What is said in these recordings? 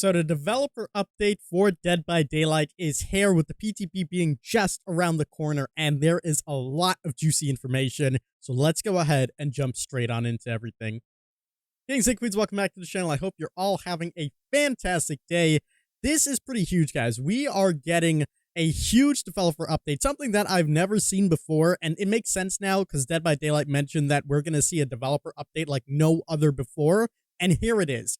So the developer update for Dead by Daylight is here, with the PTP being just around the corner, and there is a lot of juicy information. So let's go ahead and jump straight on into everything. Kings and Queens, welcome back to the channel. I hope you're all having a fantastic day. This is pretty huge, guys. We are getting a huge developer update, something that I've never seen before, and it makes sense now because Dead by Daylight mentioned that we're going to see a developer update like no other before, and here it is.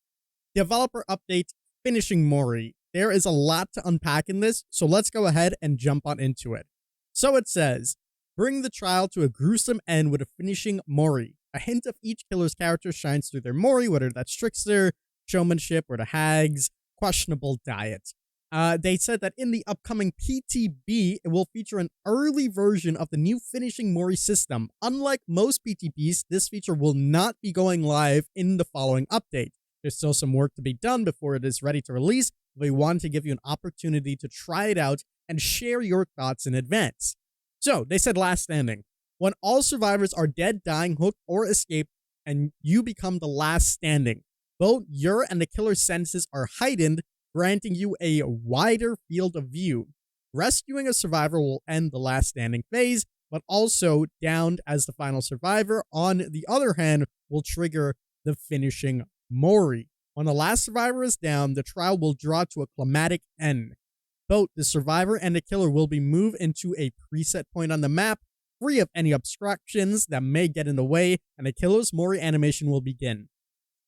Developer update, finishing Mori. There is a lot to unpack in this, so let's go ahead and jump on into it. So it says, bring the trial to a gruesome end with a finishing Mori. A hint of each killer's character shines through their Mori, whether that's trickster, showmanship, or the hag's questionable diet. They said that in the upcoming PTB, it will feature an early version of the new finishing Mori system. Unlike most PTBs, this feature will not be going live in the following update. There's still some work to be done before it is ready to release, but we want to give you an opportunity to try it out and share your thoughts in advance. So, they said last standing. When all survivors are dead, dying, hooked, or escaped, and you become the last standing, both your and the killer's senses are heightened, granting you a wider field of view. Rescuing a survivor will end the last standing phase, but also downed as the final survivor, on the other hand, will trigger the finishing Mori. When the last survivor is down, the trial will draw to a climatic end. Both the survivor and the killer will be moved into a preset point on the map, free of any obstructions that may get in the way, and the killer's Mori animation will begin.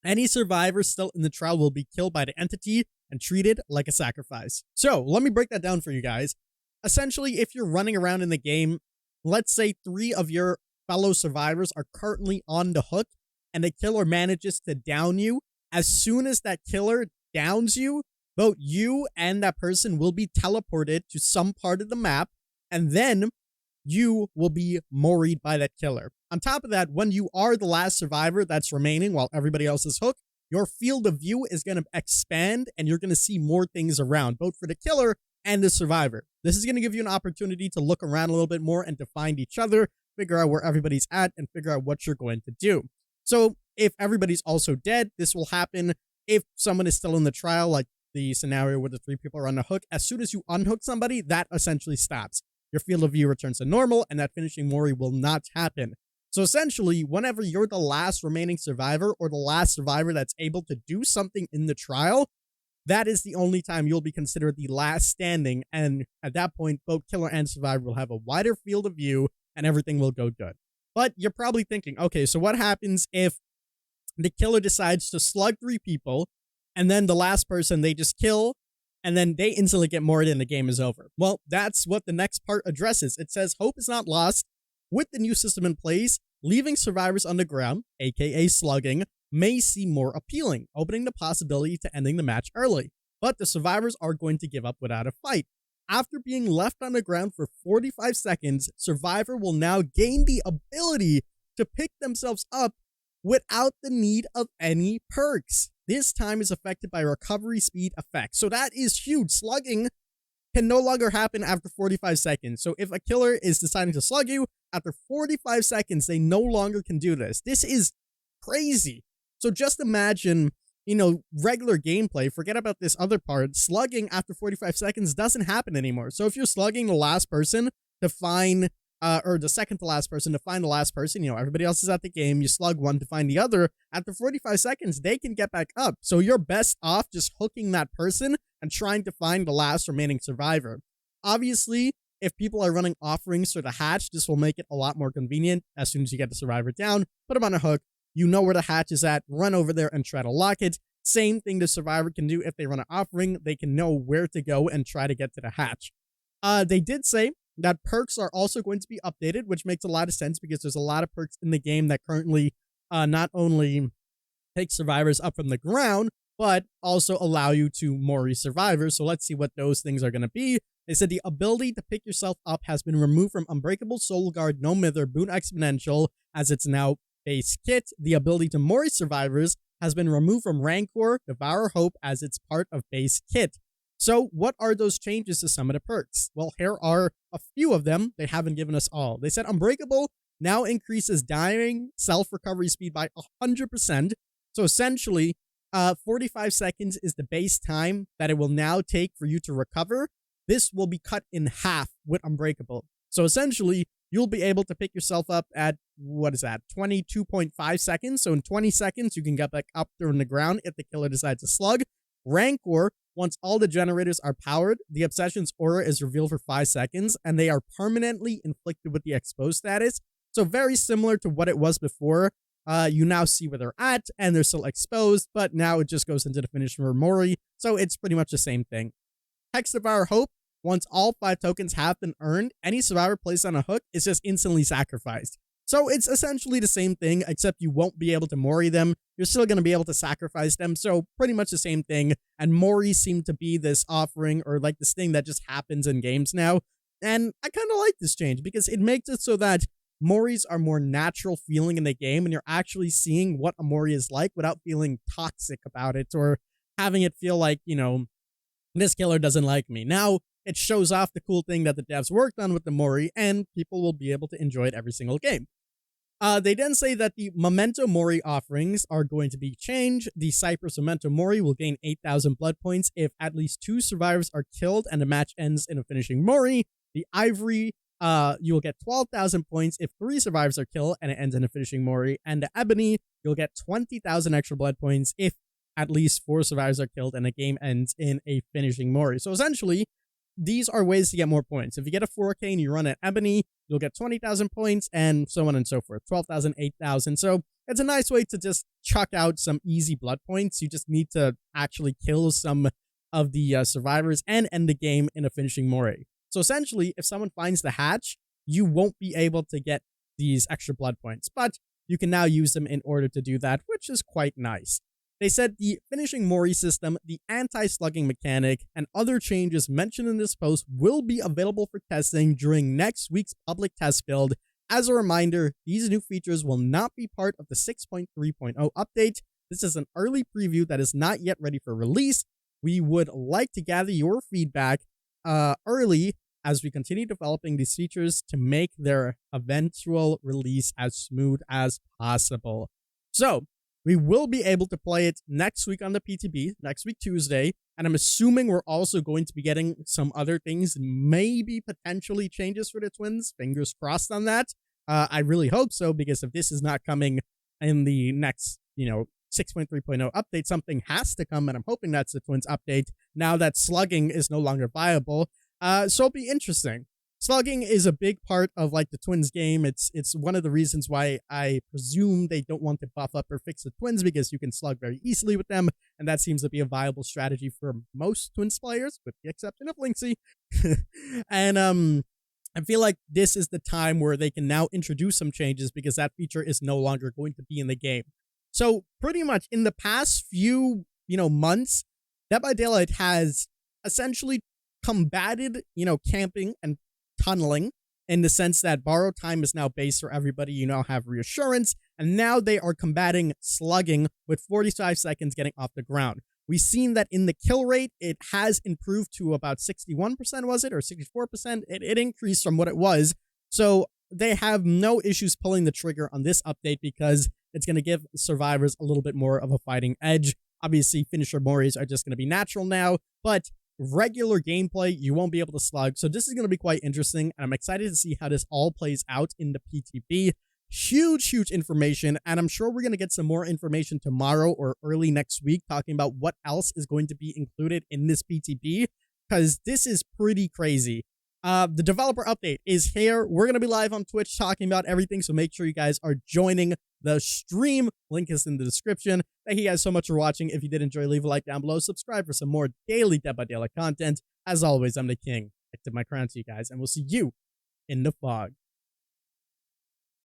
Any survivor still in the trial will be killed by the entity and treated like a sacrifice. So, let me break that down for you guys. Essentially, if you're running around in the game, let's say 3 of your fellow survivors are currently on the hook, and the killer manages to down you. As soon as that killer downs you, both you and that person will be teleported to some part of the map, and then you will be Mori'd by that killer. On top of that, when you are the last survivor that's remaining while everybody else is hooked, your field of view is going to expand and you're going to see more things around, both for the killer and the survivor. This is going to give you an opportunity to look around a little bit more and to find each other, figure out where everybody's at, and figure out what you're going to do. So if everybody's also dead, this will happen if someone is still in the trial, like the scenario where the 3 people are on the hook. As soon as you unhook somebody, that essentially stops. Your field of view returns to normal, and that finishing Mori will not happen. So essentially, whenever you're the last remaining survivor or the last survivor that's able to do something in the trial, that is the only time you'll be considered the last standing, and at that point, both killer and survivor will have a wider field of view, and everything will go good. But you're probably thinking, okay, so what happens if the killer decides to slug 3 people, and then the last person they just kill, and then they instantly get Mori'd and the game is over? Well, that's what the next part addresses. It says, hope is not lost. With the new system in place, leaving survivors on the ground, aka slugging, may seem more appealing, opening the possibility to ending the match early. But the survivors are going to give up without a fight. After being left on the ground for 45 seconds, survivor will now gain the ability to pick themselves up without the need of any perks. This time is affected by recovery speed effects. So that is huge. Slugging can no longer happen after 45 seconds. So if a killer is deciding to slug you, after 45 seconds, they no longer can do this. This is crazy. So just imagine, regular gameplay. Forget about this other part. Slugging after 45 seconds doesn't happen anymore. So if you're slugging the last person to find, or the second to last person to find the last person, everybody else is at the game, you slug one to find the other. After 45 seconds, they can get back up. So you're best off just hooking that person and trying to find the last remaining survivor. Obviously, if people are running offerings for the hatch, this will make it a lot more convenient. As soon as you get the survivor down, put them on a hook, you know where the hatch is at, run over there and try to lock it. Same thing the survivor can do if they run an offering. They can know where to go and try to get to the hatch. They did say that perks are also going to be updated, which makes a lot of sense because there's a lot of perks in the game that currently not only take survivors up from the ground, but also allow you to Mori survivors. So let's see what those things are going to be. They said the ability to pick yourself up has been removed from Unbreakable, Soul Guard, No Mither, Boon Exponential, as it's now base kit. The ability to Mori survivors has been removed from Rancor, Devour Hope, as it's part of base kit. So what are those changes to some of the perks? Well, here are a few of them. They haven't given us all. They said Unbreakable now increases dying self-recovery speed by 100%. So essentially, 45 seconds is the base time that it will now take for you to recover. This will be cut in half with Unbreakable. So essentially, you'll be able to pick yourself up at, what is that, 22.5 seconds. So in 20 seconds, you can get back up there on the ground if the killer decides to slug. Rancor, once all the generators are powered, the Obsession's aura is revealed for 5 seconds, and they are permanently inflicted with the exposed status. So very similar to what it was before. You now see where they're at, and they're still exposed, but now it just goes into the finish for Mori. So it's pretty much the same thing. Hex Devour Hope, once all 5 tokens have been earned, any survivor placed on a hook is just instantly sacrificed. So it's essentially the same thing, except you won't be able to Mori them. You're still going to be able to sacrifice them. So pretty much the same thing. And Mori seem to be this offering, or like this thing that just happens in games now. And I kind of like this change because it makes it so that Moris are more natural feeling in the game, and you're actually seeing what a Mori is like without feeling toxic about it or having it feel like, you know, this killer doesn't like me. Now, it shows off the cool thing that the devs worked on with the Mori, and people will be able to enjoy it every single game. They then say that the Memento Mori offerings are going to be changed. The Cypress Memento Mori will gain 8,000 blood points if at least 2 survivors are killed and the match ends in a finishing Mori. The Ivory, you will get 12,000 points if 3 survivors are killed and it ends in a finishing Mori. And the Ebony, you'll get 20,000 extra blood points if at least 4 survivors are killed and the game ends in a finishing Mori. So essentially, these are ways to get more points. If you get a 4K and you run an Ebony, you'll get 20,000 points and so on and so forth. 12,000, 8,000. So it's a nice way to just chuck out some easy blood points. You just need to actually kill some of the survivors and end the game in a finishing Mori. So essentially, if someone finds the hatch, you won't be able to get these extra blood points, but you can now use them in order to do that, which is quite nice. They said the finishing Mori system, the anti-slugging mechanic, and other changes mentioned in this post will be available for testing during next week's public test build. As a reminder, these new features will not be part of the 6.3.0 update. This is an early preview that is not yet ready for release. We would like to gather your feedback early as we continue developing these features to make their eventual release as smooth as possible. So, we will be able to play it next week on the PTB, next week Tuesday, and I'm assuming we're also going to be getting some other things, maybe potentially changes for the twins. Fingers crossed on that. I really hope so, because if this is not coming in the next, 6.3.0 update, something has to come, and I'm hoping that's the twins update now that slugging is no longer viable. So it'll be interesting. Slugging is a big part of like the twins game. It's one of the reasons why I presume they don't want to buff up or fix the twins, because you can slug very easily with them, and that seems to be a viable strategy for most twins players, with the exception of Lynxy. And I feel like this is the time where they can now introduce some changes, because that feature is no longer going to be in the game. So pretty much in the past few months, Dead by Daylight has essentially combated camping and tunneling, in the sense that borrow time is now based for everybody. You now have reassurance, and now they are combating slugging with 45 seconds getting off the ground. We've seen that in the kill rate, it has improved to about 61%, was it, or 64%? It increased from what it was. So they have no issues pulling the trigger on this update, because it's going to give survivors a little bit more of a fighting edge. Obviously, finisher Moris are just going to be natural now, but regular gameplay, you won't be able to slug. So this is going to be quite interesting, and I'm excited to see how this all plays out in the PTB. Huge information, and I'm sure we're going to get some more information tomorrow or early next week talking about what else is going to be included in this PTB, because this is pretty crazy. The developer update is here. We're going to be live on Twitch talking about everything, so make sure you guys are joining the stream. Link is in the description. Thank you guys so much for watching. If you did enjoy, leave a like down below. Subscribe for some more daily Dead by Daylight content. As always, I'm the King. I tip my crown to you guys, and we'll see you in the fog.